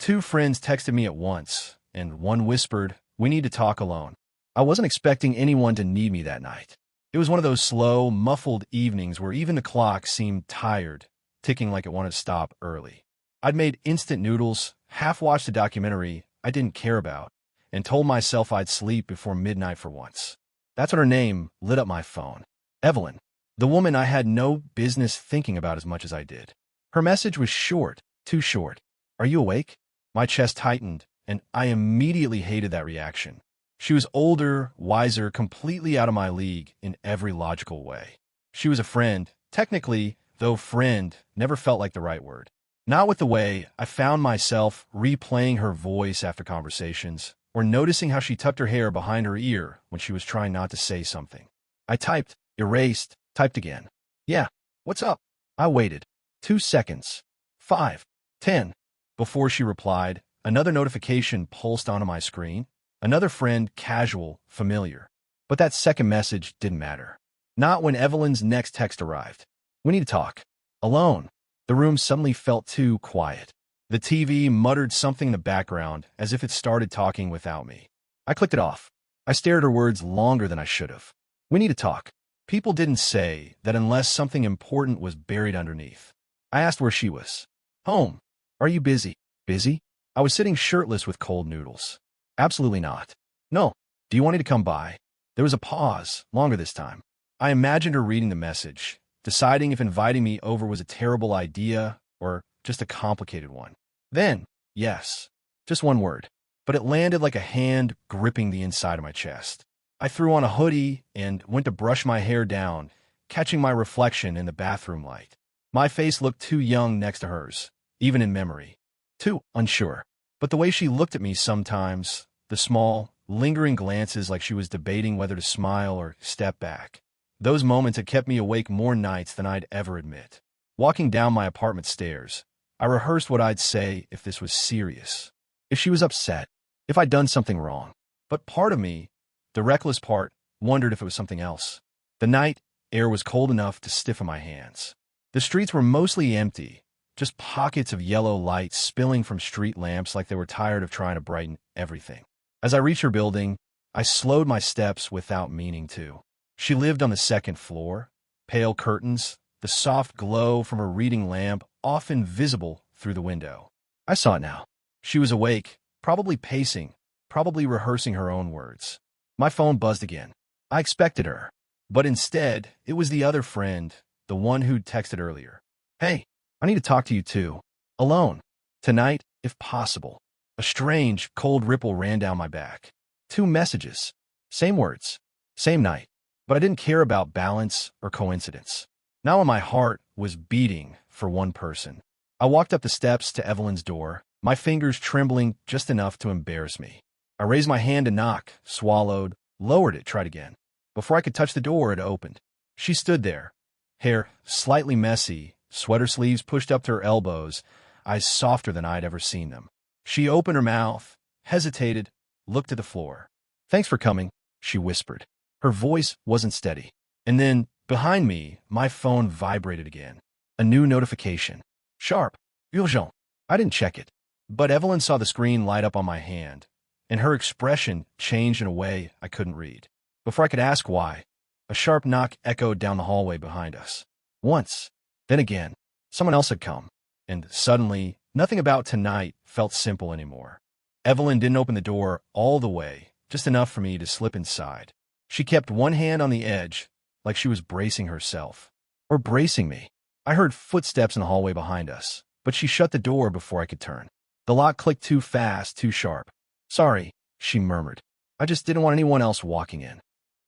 Two friends texted me at once, and one whispered, "We need to talk alone." I wasn't expecting anyone to need me that night. It was one of those slow, muffled evenings where even the clock seemed tired, ticking like it wanted to stop early. I'd made instant noodles, half-watched a documentary I didn't care about, and told myself I'd sleep before midnight for once. That's when her name lit up my phone. Evelyn, the woman I had no business thinking about as much as I did. Her message was short, too short. "Are you awake?" My chest tightened, and I immediately hated that reaction. She was older, wiser, completely out of my league in every logical way. She was a friend, technically, though friend never felt like the right word. Not with the way I found myself replaying her voice after conversations, or noticing how she tucked her hair behind her ear when she was trying not to say something. I typed, erased, typed again. "Yeah, what's up?" I waited. 2 seconds. 5. 10. Before she replied, another notification pulsed onto my screen. Another friend, casual, familiar. But that second message didn't matter. Not when Evelyn's next text arrived. "We need to talk." Alone. The room suddenly felt too quiet. The TV muttered something in the background as if it started talking without me. I clicked it off. I stared at her words longer than I should have. "We need to talk." People didn't say that unless something important was buried underneath. I asked where she was. "Home." "Are you busy?" "Busy?" I was sitting shirtless with cold noodles. "Absolutely not." "No. Do you want me to come by?" There was a pause, longer this time. I imagined her reading the message, deciding if inviting me over was a terrible idea or just a complicated one. Then, yes. Just one word. But it landed like a hand gripping the inside of my chest. I threw on a hoodie and went to brush my hair down, catching my reflection in the bathroom light. My face looked too young next to hers, even in memory. Too unsure. But the way she looked at me sometimes, the small, lingering glances like she was debating whether to smile or step back. Those moments had kept me awake more nights than I'd ever admit. Walking down my apartment stairs, I rehearsed what I'd say if this was serious. If she was upset, if I'd done something wrong. But part of me, the reckless part, wondered if it was something else. The night air was cold enough to stiffen my hands. The streets were mostly empty, just pockets of yellow light spilling from street lamps like they were tired of trying to brighten everything. As I reached her building, I slowed my steps without meaning to. She lived on the second floor, pale curtains, the soft glow from her reading lamp often visible through the window. I saw it now. She was awake, probably pacing, probably rehearsing her own words. My phone buzzed again. I expected her. But instead, it was the other friend, the one who'd texted earlier. "Hey, I need to talk to you too. Alone. Tonight, if possible." A strange, cold ripple ran down my back. 2 messages. Same words. Same night. But I didn't care about balance or coincidence. Now my heart was beating for one person. I walked up the steps to Evelyn's door, my fingers trembling just enough to embarrass me. I raised my hand to knock, swallowed, lowered it, tried again. Before I could touch the door, it opened. She stood there, hair slightly messy, sweater sleeves pushed up to her elbows, eyes softer than I'd ever seen them. She opened her mouth, hesitated, looked at the floor. "Thanks for coming," she whispered. Her voice wasn't steady. And then, behind me, my phone vibrated again. A new notification. Sharp. Urgent. I didn't check it. But Evelyn saw the screen light up on my hand, and her expression changed in a way I couldn't read. Before I could ask why, a sharp knock echoed down the hallway behind us. Once. Then again. Someone else had come. And suddenly, nothing about tonight felt simple anymore. Evelyn didn't open the door all the way, just enough for me to slip inside. She kept one hand on the edge, like she was bracing herself. Or bracing me. I heard footsteps in the hallway behind us, but she shut the door before I could turn. The lock clicked too fast, too sharp. "Sorry," she murmured. "I just didn't want anyone else walking in."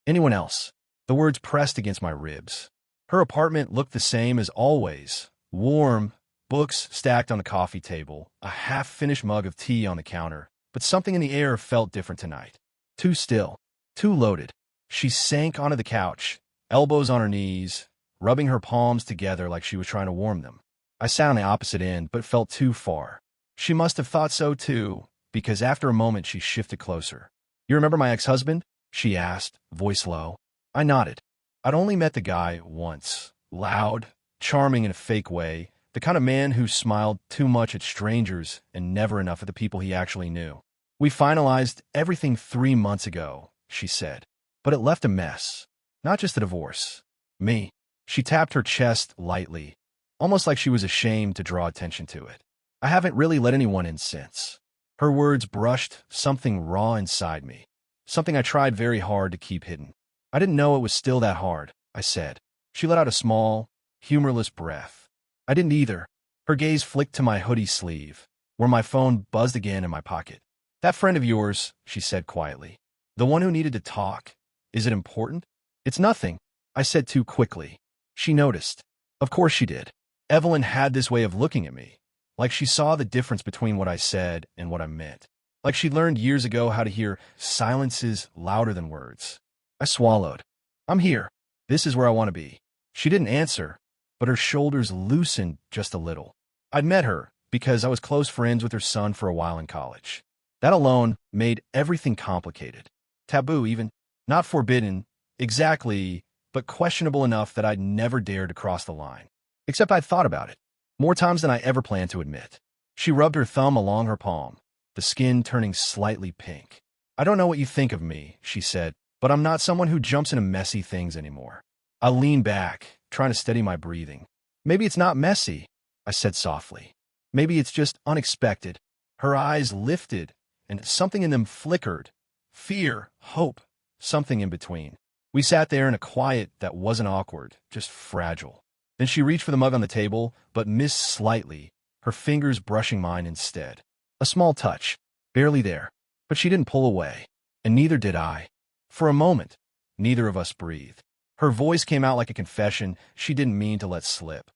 Anyone else. The words pressed against my ribs. Her apartment looked the same as always. Warm, books stacked on the coffee table, a half-finished mug of tea on the counter, but something in the air felt different tonight. Too still. Too loaded. She sank onto the couch, elbows on her knees, rubbing her palms together like she was trying to warm them. I sat on the opposite end, but felt too far. She must have thought so too, because after a moment she shifted closer. "You remember my ex-husband?" she asked, voice low. I nodded. I'd only met the guy once. Loud, charming in a fake way, The kind of man who smiled too much at strangers and never enough at the people he actually knew. We finalized everything 3 months ago, she said. But it left a mess. Not just a divorce. Me. She tapped her chest lightly, almost like she was ashamed to draw attention to it. I haven't really let anyone in since. Her words brushed something raw inside me, something I tried very hard to keep hidden. I didn't know it was still that hard, I said. She let out a small, humorless breath. I didn't either. Her gaze flicked to my hoodie sleeve, where my phone buzzed again in my pocket. That friend of yours, she said quietly. The one who needed to talk. Is it important? It's nothing, I said too quickly. She noticed. Of course she did. Evelyn had this way of looking at me, like she saw the difference between what I said and what I meant. Like she learned years ago how to hear silences louder than words. I swallowed. I'm here. This is where I want to be. She didn't answer, but her shoulders loosened just a little. I'd met her because I was close friends with her son for a while in college. That alone made everything complicated. Taboo even. Not forbidden, exactly, but questionable enough that I'd never dared to cross the line. Except I'd thought about it. More times than I ever planned to admit. She rubbed her thumb along her palm, the skin turning slightly pink. I don't know what you think of me, she said, but I'm not someone who jumps into messy things anymore. I leaned back, trying to steady my breathing. Maybe it's not messy, I said softly. Maybe it's just unexpected. Her eyes lifted, and something in them flickered. Fear, hope, something in between. We sat there in a quiet that wasn't awkward, just fragile. Then she reached for the mug on the table, but missed slightly, her fingers brushing mine instead. A small touch, barely there, but she didn't pull away, and neither did I. For a moment, neither of us breathed. Her voice came out like a confession she didn't mean to let slip.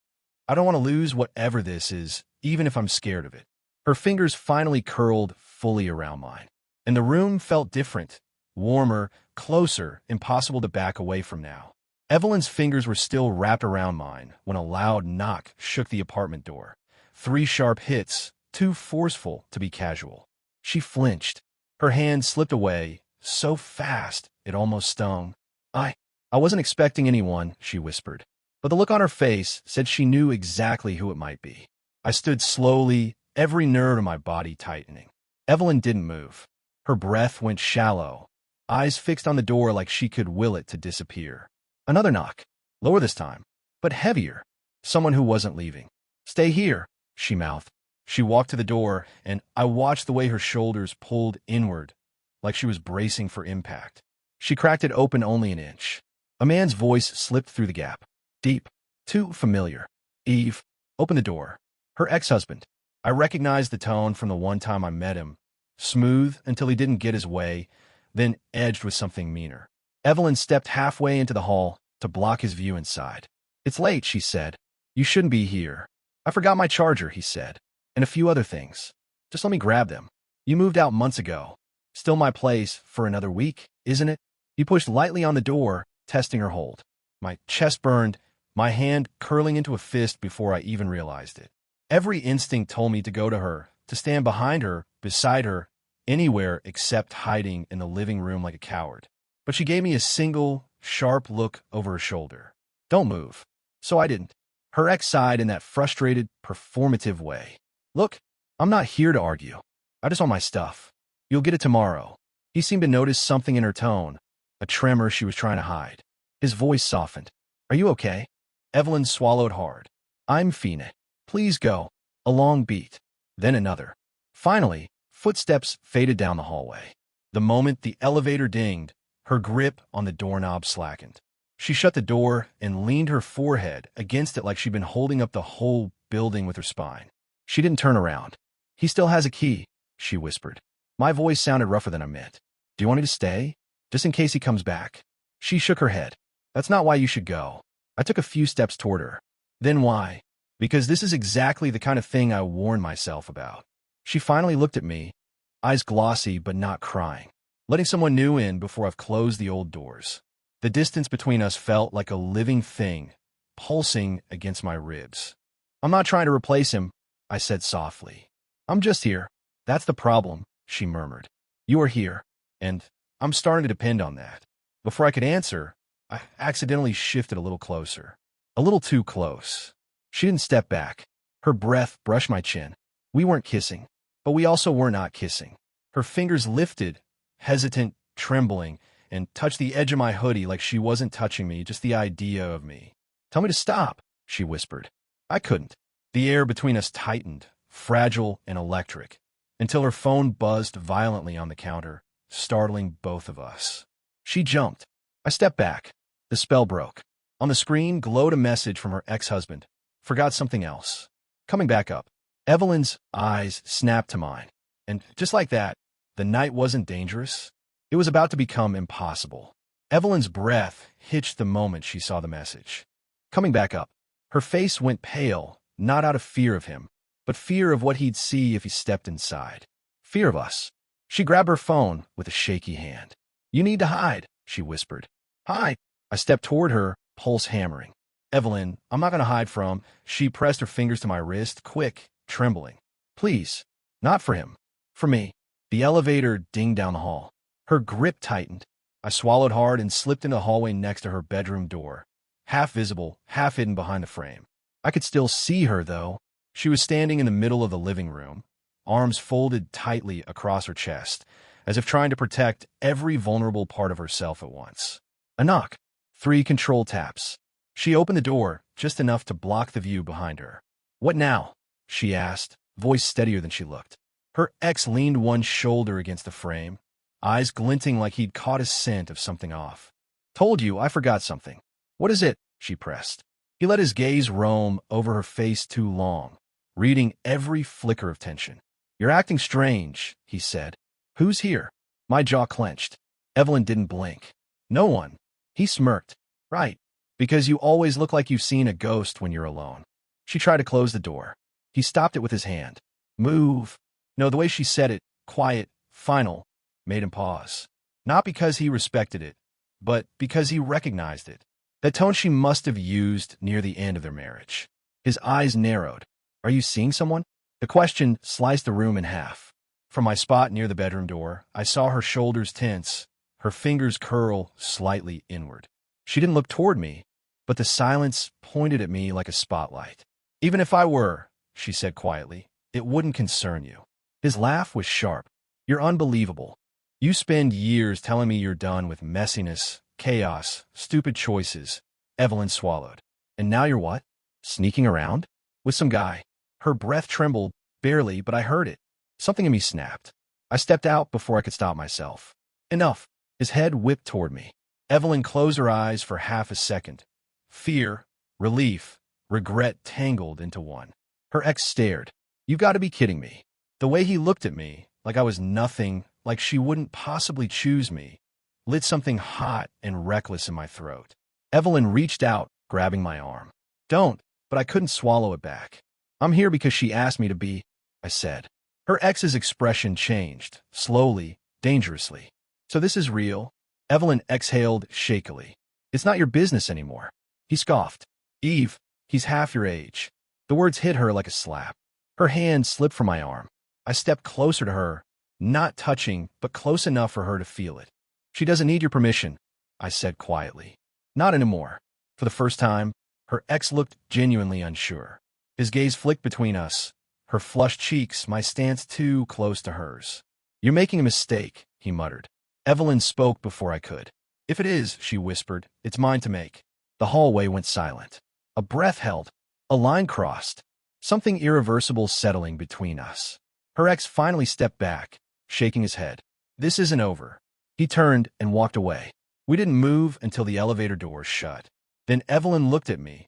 I don't want to lose whatever this is, even if I'm scared of it. Her fingers finally curled fully around mine, and the room felt different, warmer, closer, impossible to back away from now. Evelyn's fingers were still wrapped around mine when a loud knock shook the apartment door. 3 sharp hits, too forceful to be casual. She flinched. Her hand slipped away, so fast it almost stung. I wasn't expecting anyone, she whispered. But the look on her face said she knew exactly who it might be. I stood slowly, every nerve in my body tightening. Evelyn didn't move. Her breath went shallow, eyes fixed on the door like she could will it to disappear. Another knock, lower this time, but heavier. Someone who wasn't leaving. Stay here, she mouthed. She walked to the door, and I watched the way her shoulders pulled inward, like she was bracing for impact. She cracked it open only an inch. A man's voice slipped through the gap. Deep, too familiar. Eve, open the door. Her ex-husband. I recognized the tone from the one time I met him. Smooth until he didn't get his way, then edged with something meaner. Evelyn stepped halfway into the hall to block his view inside. It's late, she said. You shouldn't be here. I forgot my charger, he said, and a few other things. Just let me grab them. You moved out months ago. Still my place for another week, isn't it? He pushed lightly on the door, testing her hold. My chest burned, my hand curling into a fist before I even realized it. Every instinct told me to go to her, to stand behind her, beside her, anywhere except hiding in the living room like a coward. But she gave me a single, sharp look over her shoulder. Don't move. So I didn't. Her ex sighed in that frustrated, performative way. Look, I'm not here to argue. I just want my stuff. You'll get it tomorrow. He seemed to notice something in her tone, a tremor she was trying to hide. His voice softened. Are you okay? Evelyn swallowed hard. I'm Fina. Please go. A long beat. Then another. Finally, footsteps faded down the hallway. The moment the elevator dinged, her grip on the doorknob slackened. She shut the door and leaned her forehead against it like she'd been holding up the whole building with her spine. She didn't turn around. He still has a key, she whispered. My voice sounded rougher than I meant. Do you want me to stay? Just in case he comes back. She shook her head. That's not why you should go. I took a few steps toward her. Then why? Because this is exactly the kind of thing I warned myself about. She finally looked at me, eyes glossy but not crying. Letting someone new in before I've closed the old doors. The distance between us felt like a living thing, pulsing against my ribs. I'm not trying to replace him, I said softly. I'm just here. That's the problem, she murmured. You are here, and I'm starting to depend on that. Before I could answer, I accidentally shifted a little closer. A little too close. She didn't step back. Her breath brushed my chin. We weren't kissing, but we also were not kissing. Her fingers lifted, hesitant, trembling, and touched the edge of my hoodie like she wasn't touching me, just the idea of me. "Tell me to stop," she whispered. I couldn't. The air between us tightened, fragile and electric, until her phone buzzed violently on the counter, startling both of us. She jumped. I stepped back. The spell broke. On the screen glowed a message from her ex-husband. Forgot something else. Coming back up. Evelyn's eyes snapped to mine. And just like that, the night wasn't dangerous. It was about to become impossible. Evelyn's breath hitched the moment she saw the message. Coming back up. Her face went pale, not out of fear of him, but fear of what he'd see if he stepped inside. Fear of us. She grabbed her phone with a shaky hand. "You need to hide," she whispered. "Hide." I stepped toward her, pulse hammering. "Evelyn, I'm not going to hide from." She pressed her fingers to my wrist, quick, trembling. "Please, not for him. For me." The elevator dinged down the hall. Her grip tightened. I swallowed hard and slipped into the hallway next to her bedroom door, half visible, half hidden behind the frame. I could still see her, though. She was standing in the middle of the living room, arms folded tightly across her chest, as if trying to protect every vulnerable part of herself at once. A knock. 3 control taps. She opened the door, just enough to block the view behind her. "What now?" she asked, voice steadier than she looked. Her ex leaned one shoulder against the frame, eyes glinting like he'd caught a scent of something off. "Told you, I forgot something." "What is it?" she pressed. He let his gaze roam over her face too long, reading every flicker of tension. "You're acting strange," he said. "Who's here?" My jaw clenched. Evelyn didn't blink. "No one." He smirked. "Right. Because you always look like you've seen a ghost when you're alone." She tried to close the door. He stopped it with his hand. "Move." No, the way she said it, quiet, final, made him pause. Not because he respected it, but because he recognized it. That tone she must have used near the end of their marriage. His eyes narrowed. "Are you seeing someone?" The question sliced the room in half. From my spot near the bedroom door, I saw her shoulders tense, her fingers curl slightly inward. She didn't look toward me, but the silence pointed at me like a spotlight. "Even if I were," she said quietly, "it wouldn't concern you." His laugh was sharp. "You're unbelievable. You spend years telling me you're done with messiness, chaos, stupid choices." Evelyn swallowed. "And now you're what? Sneaking around? With some guy?" Her breath trembled, barely, but I heard it. Something in me snapped. I stepped out before I could stop myself. "Enough." His head whipped toward me. Evelyn closed her eyes for half a second. Fear, relief, regret tangled into one. Her ex stared. "You've got to be kidding me." The way he looked at me, like I was nothing, like she wouldn't possibly choose me, lit something hot and reckless in my throat. Evelyn reached out, grabbing my arm. "Don't," but I couldn't swallow it back. "I'm here because she asked me to be," I said. Her ex's expression changed, slowly, dangerously. "So this is real?" Evelyn exhaled shakily. "It's not your business anymore." He scoffed. "Eve, he's half your age." The words hit her like a slap. Her hand slipped from my arm. I stepped closer to her, not touching, but close enough for her to feel it. "She doesn't need your permission," I said quietly. "Not anymore." For the first time, her ex looked genuinely unsure. His gaze flicked between us, her flushed cheeks, my stance too close to hers. "You're making a mistake," he muttered. Evelyn spoke before I could. "If it is," she whispered, "it's mine to make." The hallway went silent. A breath held. A line crossed. Something irreversible settling between us. Her ex finally stepped back, shaking his head. "This isn't over." He turned and walked away. We didn't move until the elevator doors shut. Then Evelyn looked at me,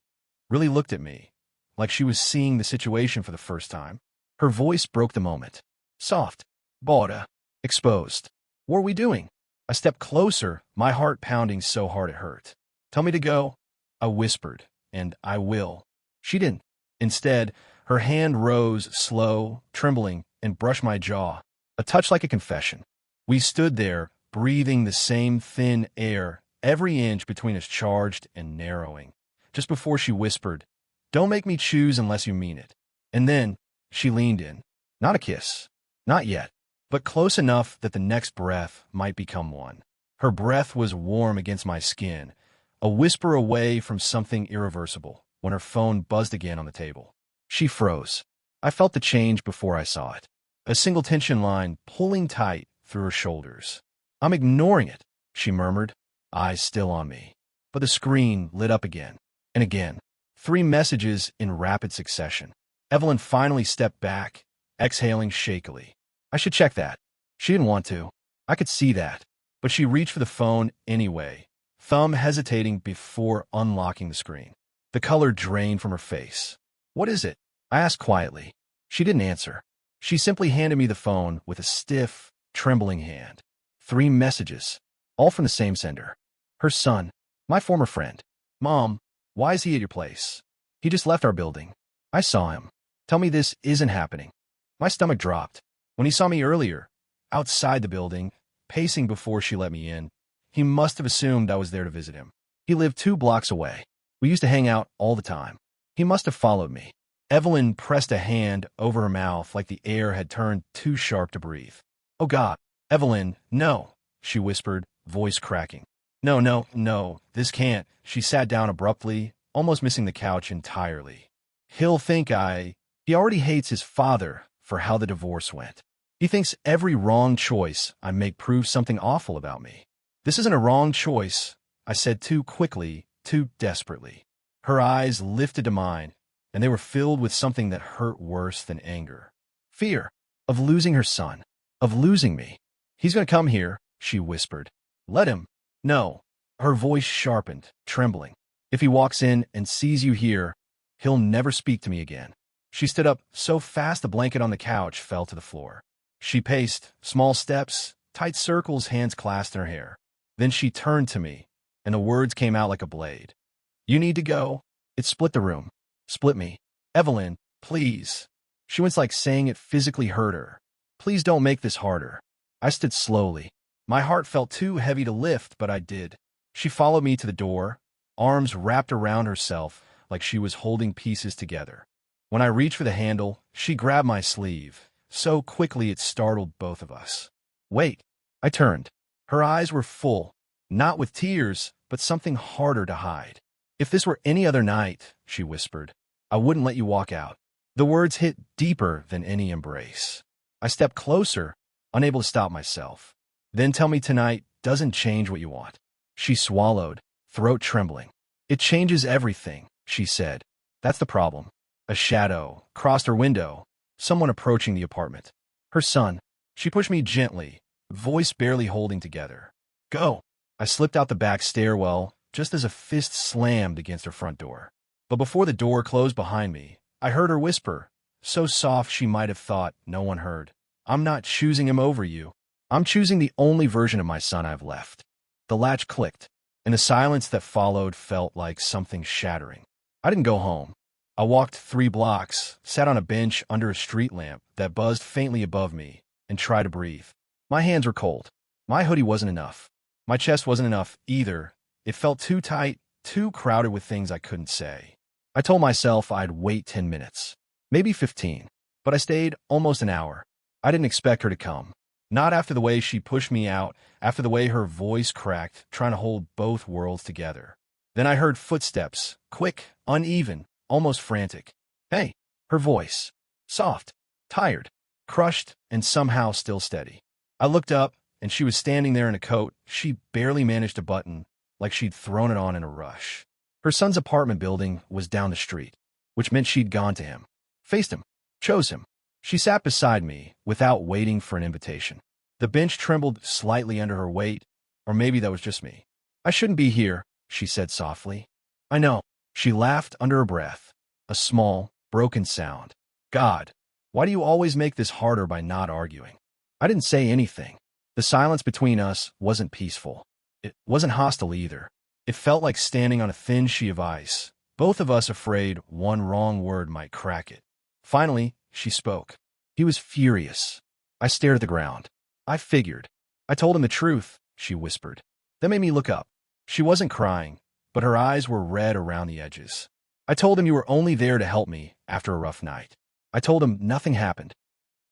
really looked at me, like she was seeing the situation for the first time. Her voice broke the moment. Soft. Border. Exposed. "What are we doing?" I stepped closer, my heart pounding so hard it hurt. "Tell me to go," I whispered, "and I will." She didn't. Instead, her hand rose, slow, trembling, and brushed my jaw, a touch like a confession. We stood there, breathing the same thin air, every inch between us charged and narrowing. Just before she whispered, "Don't make me choose unless you mean it." And then she leaned in. Not a kiss. Not yet. But close enough that the next breath might become one. Her breath was warm against my skin, a whisper away from something irreversible, when her phone buzzed again on the table. She froze. I felt the change before I saw it. A single tension line pulling tight through her shoulders. I'm ignoring it, she murmured, eyes still on me. But the screen lit up again and again. 3 messages in rapid succession. Evelyn finally stepped back, exhaling shakily. I should check that. She didn't want to. I could see that. But she reached for the phone anyway, thumb hesitating before unlocking the screen. The color drained from her face. What is it? I asked quietly. She didn't answer. She simply handed me the phone with a stiff, trembling hand. 3 messages, all from the same sender. Her son, my former friend. Mom, why is he at your place? He just left our building. I saw him. Tell me this isn't happening. My stomach dropped. When he saw me earlier, outside the building, pacing before she let me in, he must have assumed I was there to visit him. He lived 2 blocks away. We used to hang out all the time. He must have followed me. Evelyn pressed a hand over her mouth like the air had turned too sharp to breathe. Oh God, Evelyn, no, she whispered, voice cracking. No, no, no, this can't. She sat down abruptly, almost missing the couch entirely. He'll think He already hates his father for how the divorce went. He thinks every wrong choice I make proves something awful about me. This isn't a wrong choice, I said too quickly, too desperately. Her eyes lifted to mine, and they were filled with something that hurt worse than anger. Fear of losing her son, of losing me. He's going to come here, she whispered. Let him. No. Her voice sharpened, trembling. If he walks in and sees you here, he'll never speak to me again. She stood up so fast the blanket on the couch fell to the floor. She paced, small steps, tight circles, hands clasped in her hair. Then she turned to me, and the words came out like a blade. You need to go. It split the room. Split me. Evelyn, please. She was like saying it physically hurt her. Please don't make this harder. I stood slowly. My heart felt too heavy to lift, but I did. She followed me to the door, arms wrapped around herself like she was holding pieces together. When I reached for the handle, she grabbed my sleeve, so quickly it startled both of us. Wait. I turned. Her eyes were full, not with tears, but something harder to hide. If this were any other night, she whispered, I wouldn't let you walk out. The words hit deeper than any embrace. I stepped closer, unable to stop myself. Then tell me tonight doesn't change what you want. She swallowed, throat trembling. It changes everything, she said. That's the problem. A shadow crossed her window, someone approaching the apartment. Her son. She pushed me gently, voice barely holding together. Go. I slipped out the back stairwell just as a fist slammed against her front door. But before the door closed behind me, I heard her whisper, so soft she might have thought no one heard. I'm not choosing him over you. I'm choosing the only version of my son I've left. The latch clicked, and the silence that followed felt like something shattering. I didn't go home. I walked 3 blocks, sat on a bench under a street lamp that buzzed faintly above me, and tried to breathe. My hands were cold. My hoodie wasn't enough. My chest wasn't enough either. It felt too tight, too crowded with things I couldn't say. I told myself I'd wait 10 minutes, maybe 15, but I stayed almost an hour. I didn't expect her to come. Not after the way she pushed me out, after the way her voice cracked, trying to hold both worlds together. Then I heard footsteps, quick, uneven, almost frantic. Hey, her voice. Soft, tired, crushed, and somehow still steady. I looked up, and she was standing there in a coat she barely managed to button, like she'd thrown it on in a rush. Her son's apartment building was down the street, which meant she'd gone to him, faced him, chose him. She sat beside me without waiting for an invitation. The bench trembled slightly under her weight, or maybe that was just me. I shouldn't be here, she said softly. I know. She laughed under her breath, a small, broken sound. God, why do you always make this harder by not arguing? I didn't say anything. The silence between us wasn't peaceful. It wasn't hostile either. It felt like standing on a thin sheet of ice, both of us afraid one wrong word might crack it. Finally, she spoke. He was furious. I stared at the ground. I figured. I told him the truth, she whispered. That made me look up. She wasn't crying, but her eyes were red around the edges. I told him you were only there to help me after a rough night. I told him nothing happened.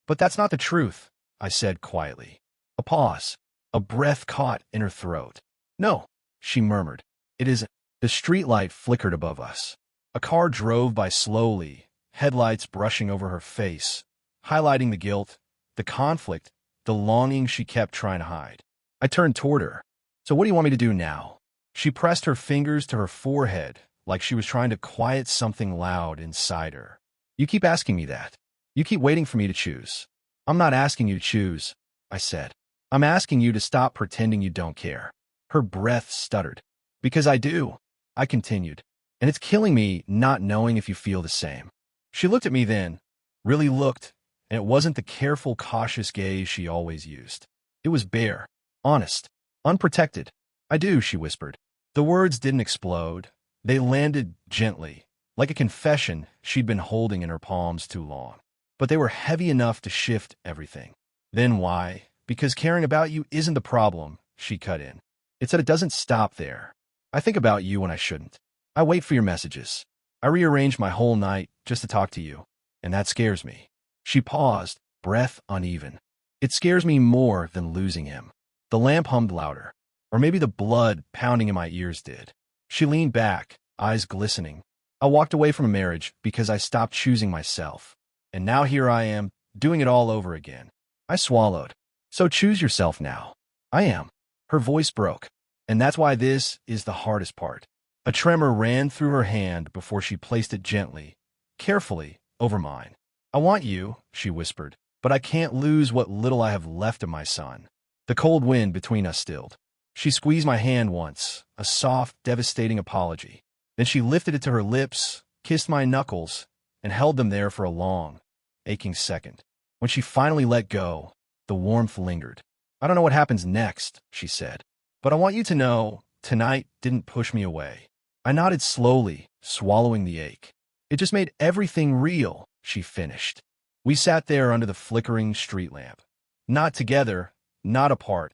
But that's not the truth, I said quietly. A pause. A breath caught in her throat. No, she murmured. It isn't. The streetlight flickered above us. A car drove by slowly, headlights brushing over her face, highlighting the guilt, the conflict, the longing she kept trying to hide. I turned toward her. So what do you want me to do now? She pressed her fingers to her forehead like she was trying to quiet something loud inside her. You keep asking me that. You keep waiting for me to choose. I'm not asking you to choose, I said. I'm asking you to stop pretending you don't care. Her breath stuttered. Because I do, I continued. And it's killing me not knowing if you feel the same. She looked at me then, really looked, and it wasn't the careful, cautious gaze she always used. It was bare, honest, unprotected. I do, she whispered. The words didn't explode. They landed gently, like a confession she'd been holding in her palms too long. But they were heavy enough to shift everything. Then why? Because caring about you isn't the problem, she cut in. It's that it doesn't stop there. I think about you when I shouldn't. I wait for your messages. I rearrange my whole night just to talk to you, and that scares me. She paused, breath uneven. It scares me more than losing him. The lamp hummed louder, or maybe the blood pounding in my ears did. She leaned back, eyes glistening. I walked away from a marriage because I stopped choosing myself. And now here I am, doing it all over again. I swallowed. So choose yourself now. I am. Her voice broke. And that's why this is the hardest part. A tremor ran through her hand before she placed it gently, carefully, over mine. I want you, she whispered, but I can't lose what little I have left of my son. The cold wind between us stilled. She squeezed my hand once, a soft, devastating apology. Then she lifted it to her lips, kissed my knuckles, and held them there for a long, aching second. When she finally let go, the warmth lingered. I don't know what happens next, she said, but I want you to know tonight didn't push me away. I nodded slowly, swallowing the ache. It just made everything real, she finished. We sat there under the flickering street lamp. Not together, not apart,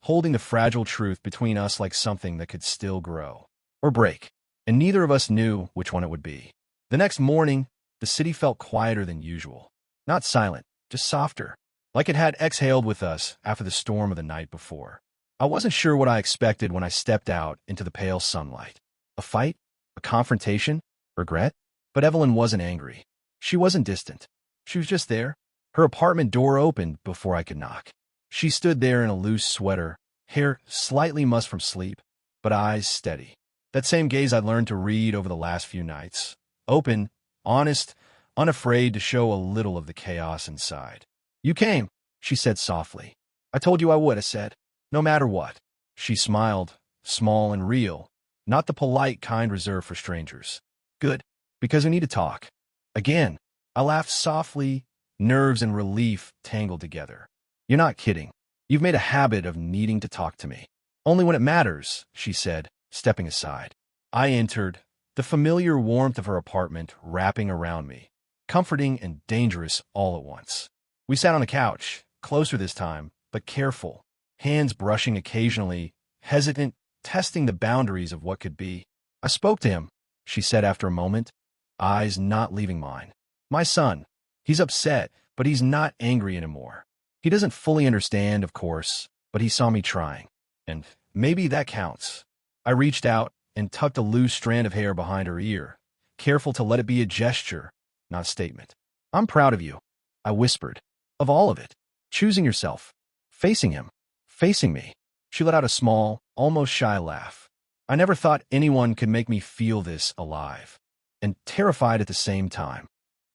holding the fragile truth between us like something that could still grow. Or break. And neither of us knew which one it would be. The next morning, the city felt quieter than usual. Not silent, just softer. Like it had exhaled with us after the storm of the night before. I wasn't sure what I expected when I stepped out into the pale sunlight. A fight? A confrontation? Regret? But Evelyn wasn't angry. She wasn't distant. She was just there. Her apartment door opened before I could knock. She stood there in a loose sweater, hair slightly mussed from sleep, but eyes steady. That same gaze I'd learned to read over the last few nights. Open, honest, unafraid to show a little of the chaos inside. You came, she said softly. I told you I would, I said. No matter what. She smiled, small and real, not the polite kind reserved for strangers. Good, because we need to talk. Again, I laughed softly, nerves and relief tangled together. You're not kidding. You've made a habit of needing to talk to me. Only when it matters, she said, stepping aside. I entered, the familiar warmth of her apartment wrapping around me, comforting and dangerous all at once. We sat on the couch, closer this time, but careful, hands brushing occasionally, hesitant, testing the boundaries of what could be. I spoke to him, she said after a moment, eyes not leaving mine. My son. He's upset, but he's not angry anymore. He doesn't fully understand, of course, but he saw me trying. And maybe that counts. I reached out and tucked a loose strand of hair behind her ear, careful to let it be a gesture, not a statement. I'm proud of you, I whispered. Of all of it. Choosing yourself. Facing him. Facing me. She let out a small, almost shy laugh. I never thought anyone could make me feel this alive. And terrified at the same time.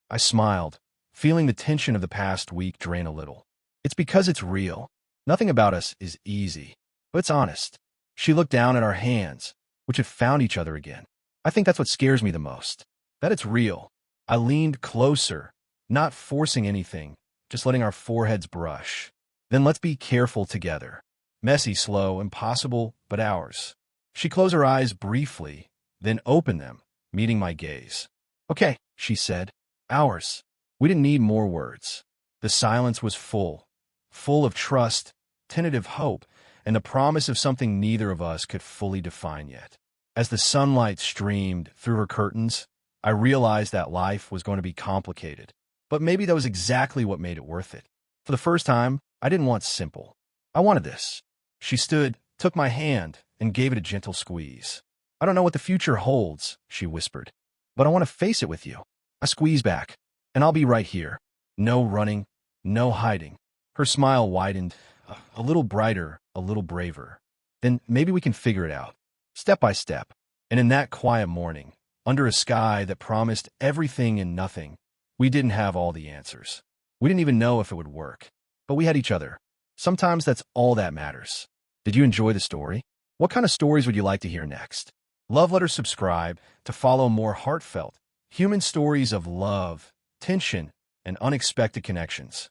I smiled, feeling the tension of the past week drain a little. It's because it's real. Nothing about us is easy, but it's honest. She looked down at our hands, which had found each other again. I think that's what scares me the most. That it's real. I leaned closer, not forcing anything, just letting our foreheads brush. Then let's be careful together. Messy, slow, impossible, but ours. She closed her eyes briefly, then opened them, meeting my gaze. Okay, she said. Ours. We didn't need more words. The silence was full of trust, tentative hope, and the promise of something neither of us could fully define yet. As the sunlight streamed through her curtains, I realized that life was going to be complicated. But maybe that was exactly what made it worth it. For the first time, I didn't want simple. I wanted this. She stood, took my hand, and gave it a gentle squeeze. I don't know what the future holds, she whispered, but I want to face it with you. I squeeze back, and I'll be right here. No running, no hiding. Her smile widened, a little brighter, a little braver. Then maybe we can figure it out, step by step. And in that quiet morning, under a sky that promised everything and nothing, we didn't have all the answers. We didn't even know if it would work. But we had each other. Sometimes that's all that matters. Did you enjoy the story? What kind of stories would you like to hear next? Love Letter subscribe to follow more heartfelt, human stories of love, tension, and unexpected connections.